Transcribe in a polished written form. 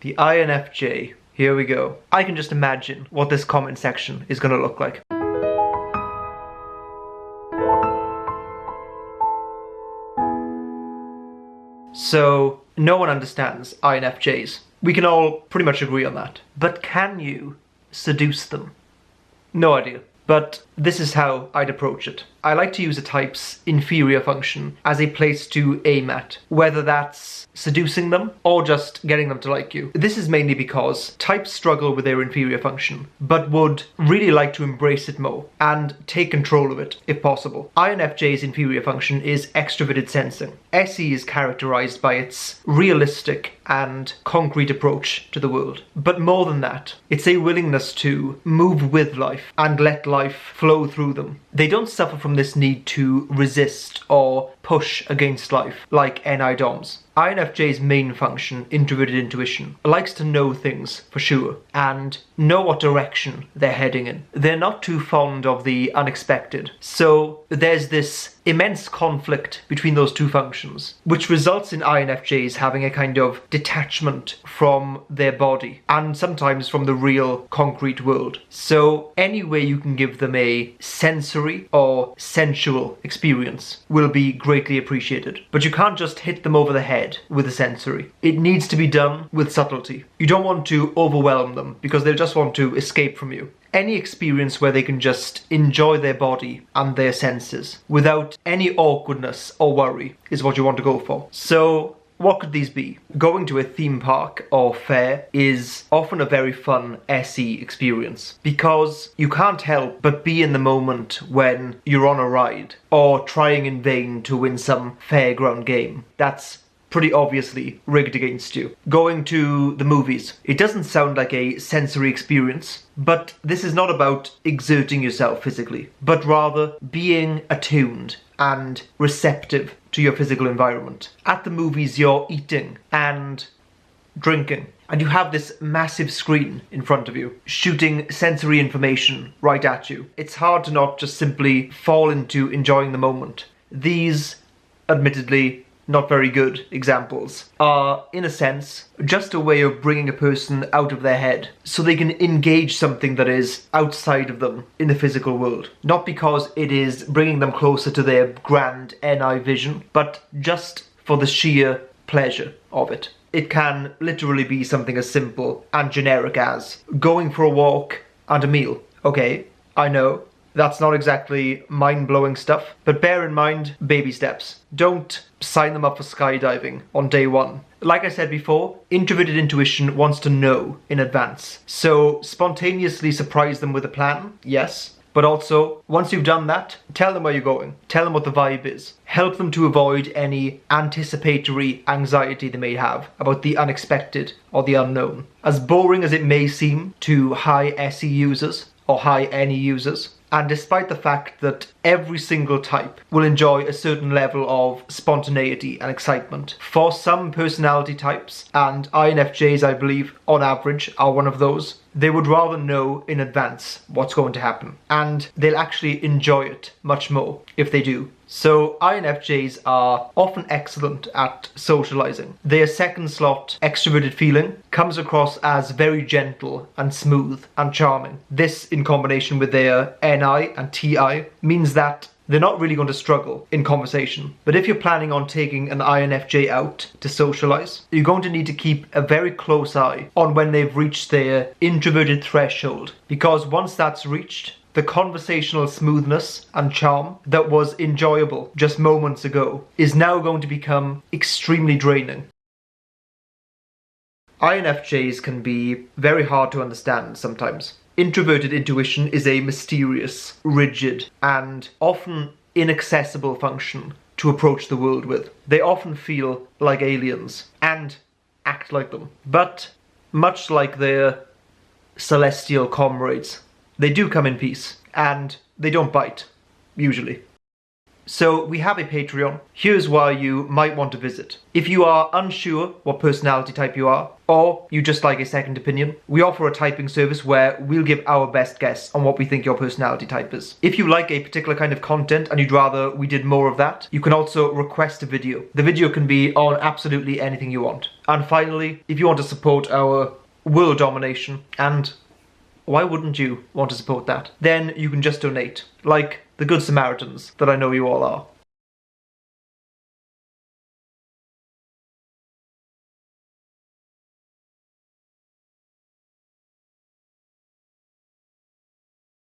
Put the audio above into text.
The INFJ. Here we go. I can just imagine what this comment section is going to look like. So, no one understands INFJs. We can all pretty much agree on that. But can you seduce them? No idea. But this is how I'd approach it. I like to use a type's inferior function as a place to aim at, whether that's seducing them or just getting them to like you. This is mainly because types struggle with their inferior function, but would really like to embrace it more and take control of it if possible. INFJ's inferior function is extroverted sensing. SE is characterized by its realistic and concrete approach to the world. But more than that, it's a willingness to move with life and let life flow through them. They don't suffer from this need to resist or push against life like NI-DOMs. INFJ's main function, introverted intuition, likes to know things for sure and know what direction they're heading in. They're not too fond of the unexpected, so there's this immense conflict between those two functions, which results in INFJs having a kind of detachment from their body and sometimes from the real concrete world. So any way you can give them a sensory or sensual experience will be greatly appreciated. But you can't just hit them over the head with the sensory. It needs to be done with subtlety. You don't want to overwhelm them because they'll just want to escape from you. Any experience where they can just enjoy their body and their senses without any awkwardness or worry is what you want to go for. So what could these be? Going to a theme park or fair is often a very fun SE experience because you can't help but be in the moment when you're on a ride or trying in vain to win some fairground game. That's pretty obviously rigged against you. Going to the movies. It doesn't sound like a sensory experience, but this is not about exerting yourself physically, but rather being attuned and receptive to your physical environment. At the movies, you're eating and drinking, and you have this massive screen in front of you, shooting sensory information right at you. It's hard to not just simply fall into enjoying the moment. These, admittedly, not very good examples are, in a sense, just a way of bringing a person out of their head so they can engage something that is outside of them in the physical world. Not because it is bringing them closer to their grand NI vision, but just for the sheer pleasure of it. It can literally be something as simple and generic as going for a walk and a meal. Okay, I know, that's not exactly mind-blowing stuff, but bear in mind, baby steps. Don't sign them up for skydiving on day one. Like I said before, introverted intuition wants to know in advance. So spontaneously surprise them with a plan, yes. But also, once you've done that, tell them where you're going. Tell them what the vibe is. Help them to avoid any anticipatory anxiety they may have about the unexpected or the unknown. As boring as it may seem to high SE users or high NE users, and despite the fact that every single type will enjoy a certain level of spontaneity and excitement, for some personality types, and INFJs I believe on average are one of those, they would rather know in advance what's going to happen, and they'll actually enjoy it much more if they do. So INFJs are often excellent at socializing. Their second slot extroverted feeling comes across as very gentle and smooth and charming. This, in combination with their NI and TI, means that they're not really going to struggle in conversation. But if you're planning on taking an INFJ out to socialize, you're going to need to keep a very close eye on when they've reached their introverted threshold, because once that's reached, the conversational smoothness and charm that was enjoyable just moments ago is now going to become extremely draining. INFJs can be very hard to understand sometimes. Introverted intuition is a mysterious, rigid, and often inaccessible function to approach the world with. They often feel like aliens and act like them. But much like their celestial comrades, they do come in peace, and they don't bite, usually. So we have a Patreon. Here's why you might want to visit. If you are unsure what personality type you are, or you just like a second opinion, we offer a typing service where we'll give our best guess on what we think your personality type is. If you like a particular kind of content and you'd rather we did more of that, you can also request a video. The video can be on absolutely anything you want. And finally, if you want to support our world domination, and why wouldn't you want to support that? Then you can just donate, like the Good Samaritans that I know you all are.